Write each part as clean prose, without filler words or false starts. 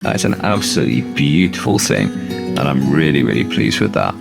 It's an absolutely beautiful thing, and I'm really, really pleased with that.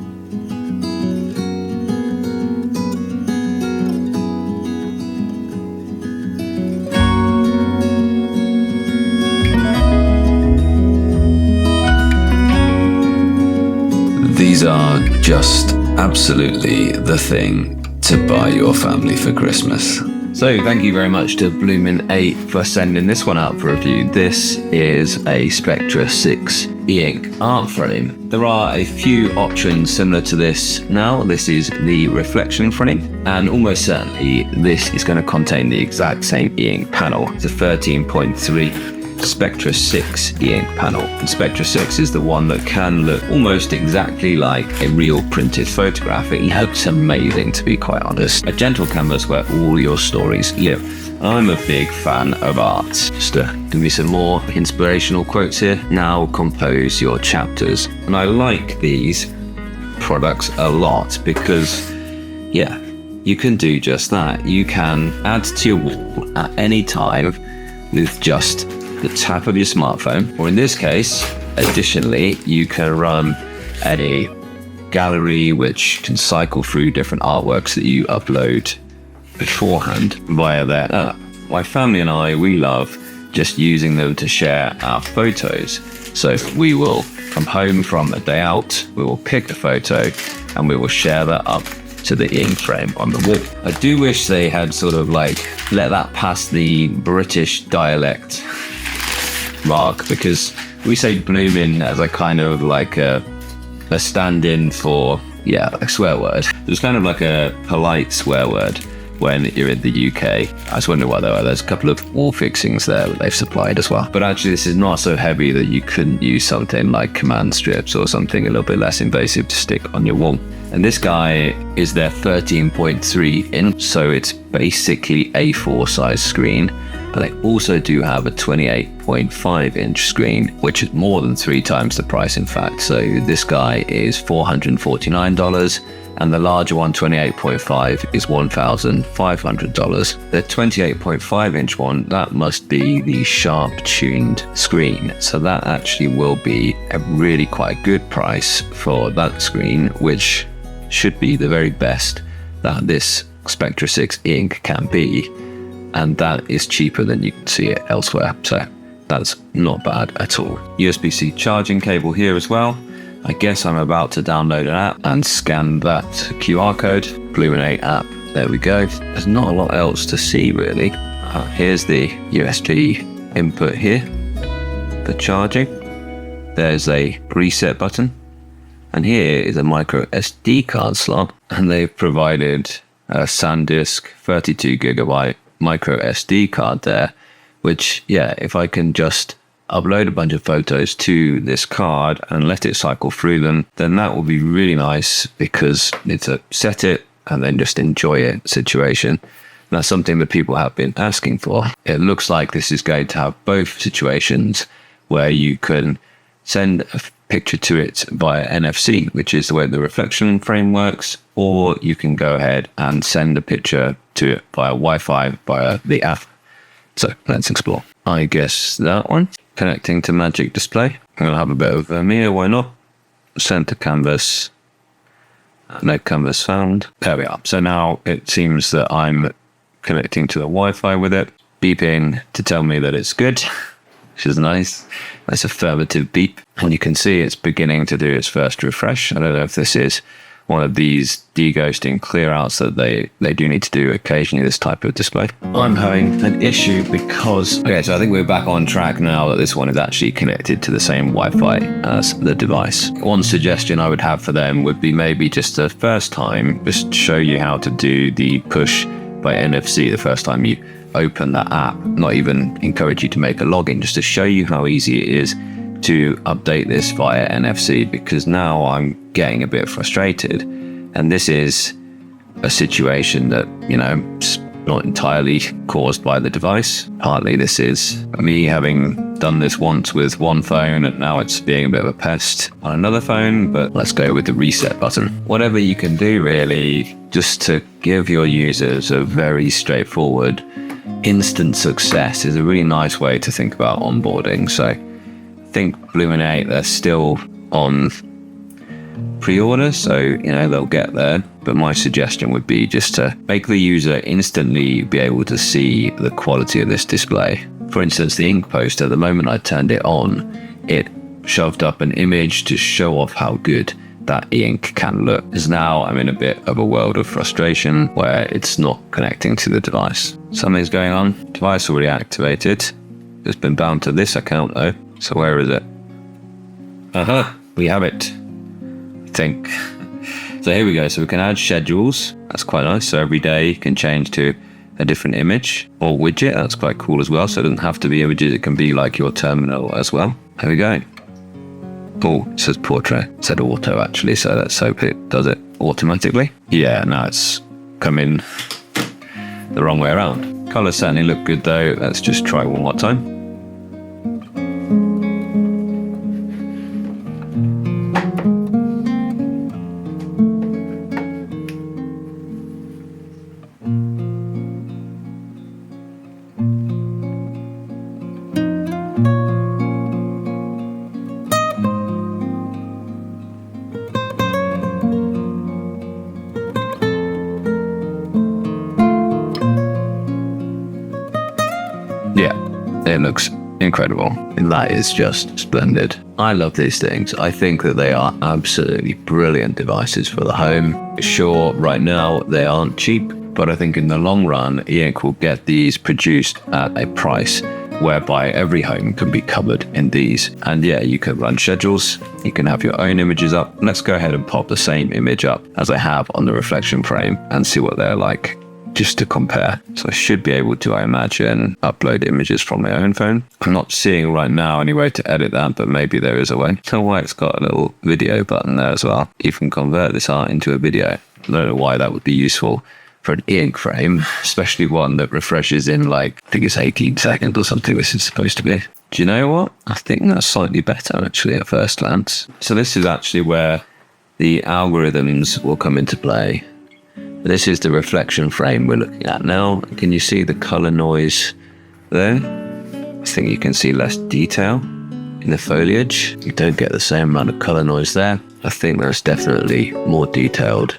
These are just absolutely the thing to buy your family for Christmas. So thank you very much to Bloomin8 for sending this one out for review. This is a Spectra 6 e-ink art frame. There are a few options similar to this now. This is the reflection frame, and almost certainly this is going to contain the exact same e-ink panel. It's a 13.3 Spectra 6 e-ink panel. And Spectra 6 is the one that can look almost exactly like a real printed photograph. It looks amazing, to be quite honest. A gentle canvas where all your stories live. I'm a big fan of art. Just to give me some more inspirational quotes here. Now compose your chapters. And I like these products a lot because, yeah, you can do just that. You can add to your wall at any time with just the tap of your smartphone, or in this case, additionally, you can run a gallery which can cycle through different artworks that you upload beforehand via their app. My family and I, we love just using them to share our photos. So we will come home from a day out, we will pick a photo and we will share that up to the ink frame on the wall. I do wish they had sort of like let that pass the British dialect mark, because we say bloomin' as a kind of like a stand-in for, yeah, a swear word. It's kind of like a polite swear word when you're in the UK. I was wondering why there's a couple of wall fixings there that they've supplied as well. But actually this is not so heavy that you couldn't use something like command strips or something a little bit less invasive to stick on your wall. And this guy is their 13.3 inch, so it's basically A4 size screen. But they also do have a 28.5 inch screen, which is more than 3 times the price, in fact. So this guy is $449, and the larger one, 28.5, is $1,500. The 28.5 inch one, that must be the sharp tuned screen. So that actually will be a really quite good price for that screen, which should be the very best that this Spectra 6 ink can be. And that is cheaper than you can see it elsewhere, so that's not bad at all. USB-C charging cable here as well. I guess I'm about to download an app and scan that QR code. Bloomin8 app, there we go. There's not a lot else to see really. Here's the USB input here for charging. There's a reset button, and here is a micro SD card slot, and they've provided a SanDisk 32GB micro SD card there, which, yeah, if I can just upload a bunch of photos to this card and let it cycle through them, then that will be really nice, because it's a set it and then just enjoy it situation. And that's something that people have been asking for. It looks like this is going to have both situations where you can send a picture to it via NFC, which is the way the reflection frame works, or you can go ahead and send a picture to it via Wi-Fi via the app. So let's explore. I guess that one, connecting to Magic Display. I'm gonna have a bit of Mira, why not? Center canvas, no canvas found. There we are. So now it seems that I'm connecting to the Wi-Fi with it, beeping to tell me that it's good, which is nice. Nice affirmative beep. And you can see it's beginning to do its first refresh. I don't know if this is one of these deghosting clear outs that they do need to do occasionally, this type of display. I'm having an issue because, okay, so I think we're back on track now that this one is actually connected to the same Wi-Fi as the device. One suggestion I would have for them would be maybe just the first time, just show you how to do the push by NFC the first time you open that app. Not even encourage you to make a login, just to show you how easy it is to update this via NFC, because now I'm getting a bit frustrated, and this is a situation that, you know, it's not entirely caused by the device. Partly this is me having done this once with one phone and now it's being a bit of a pest on another phone, but let's go with the reset button. Whatever you can do really, just to give your users a very straightforward instant success, is a really nice way to think about onboarding. So think Bloomin8, they're still on pre-order, so they'll get there. But my suggestion would be just to make the user instantly be able to see the quality of this display. For instance, the ink poster, the moment I turned it on, it shoved up an image to show off how good that ink can look. Because now I'm in a bit of a world of frustration where it's not connecting to the device. Something's going on. Device already activated. It's been bound to this account though. So where is it? We have it, I think. So here we go. So we can add schedules. That's quite nice. So every day you can change to a different image or widget. That's quite cool as well. So it doesn't have to be images. It can be like your terminal as well. There we go. Oh, it says portrait. It said auto actually. So let's hope it does it automatically. Yeah, no, it's coming the wrong way around. Colors certainly look good though. Let's just try one more time. Yeah, it looks incredible. And that is just splendid. I love these things. I think that they are absolutely brilliant devices for the home. Sure, right now they aren't cheap, but I think in the long run, e-ink will get these produced at a price whereby every home can be covered in these. And yeah, you can run schedules, you can have your own images up. Let's go ahead and pop the same image up as I have on the reflection frame and see what they're like, just to compare. So I should be able to, I imagine, upload images from my own phone. I'm not seeing right now any way to edit that, but maybe there is a way. Oh, why it's got a little video button there as well. You can convert this art into a video. I don't know why that would be useful for an e-ink frame, especially one that refreshes in like, I think it's 18 seconds or something this is supposed to be. Do you know what? I think that's slightly better actually at first glance. So this is actually where the algorithms will come into play. This is the reflection frame we're looking at now. Can you see the color noise there? I think you can see less detail in the foliage. You don't get the same amount of color noise there. I think there's definitely more detailed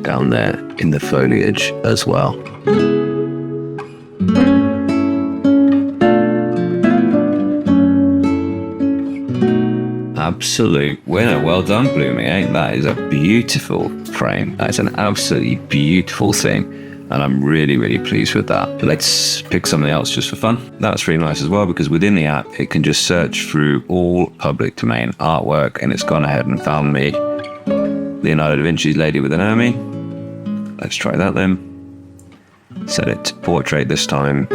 down there in the foliage as well. Absolute winner. Well done, Bloomin8. That is a beautiful frame. That is an absolutely beautiful thing. And I'm really, really pleased with that. Let's pick something else just for fun. That's really nice as well, because within the app, it can just search through all public domain artwork, and it's gone ahead and found me Leonardo da Vinci's Lady with an Army. Let's try that then. Set it to portrait this time.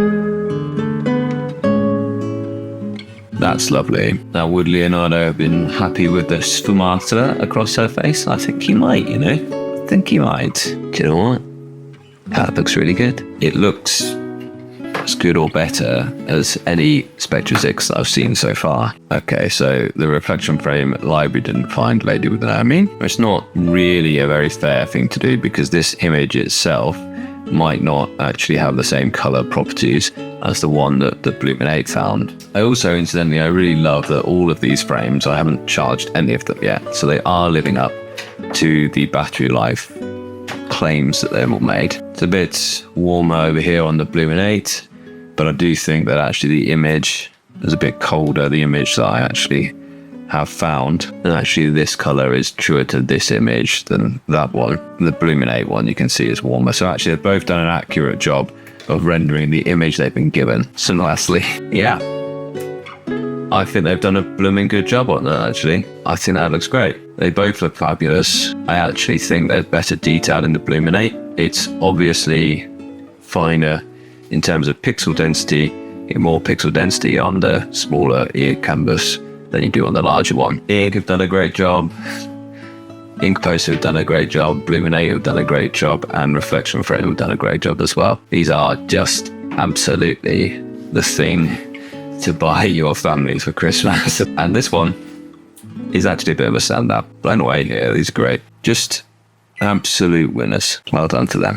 That's lovely. Now, would Leonardo have been happy with the sfumata across her face? I think he might, I think he might. Do you know what? That looks really good. It looks as good or better as any Spectra 6 that I've seen so far. Okay, so the reflection frame library didn't find Lady with an Army. It's not really a very fair thing to do, because this image itself might not actually have the same color properties as the one that the Bloomin8 found. I also, incidentally, I really love that all of these frames, I haven't charged any of them yet, so they are living up to the battery life claims that they've all made. It's a bit warmer over here on the Bloomin8, but I do think that actually the image is a bit colder, the image that I actually have found, and actually this color is truer to this image than that one. The Bloomin8 one you can see is warmer. So actually they've both done an accurate job of rendering the image they've been given. So lastly, yeah, I think they've done a blooming good job on that actually. I think that looks great. They both look fabulous. I actually think there's better detail in the Bloomin8. It's obviously finer in terms of pixel density, more pixel density on the smaller e-ink canvas than you do on the larger one. e-ink have done a great job. Ink Poster have done a great job. Bloomin8 have done a great job. And Reflection Frame have done a great job as well. These are just absolutely the thing to buy your family for Christmas. And this one is actually a bit of a standout. Blown away here. These are great. Just absolute winners. Well done to them.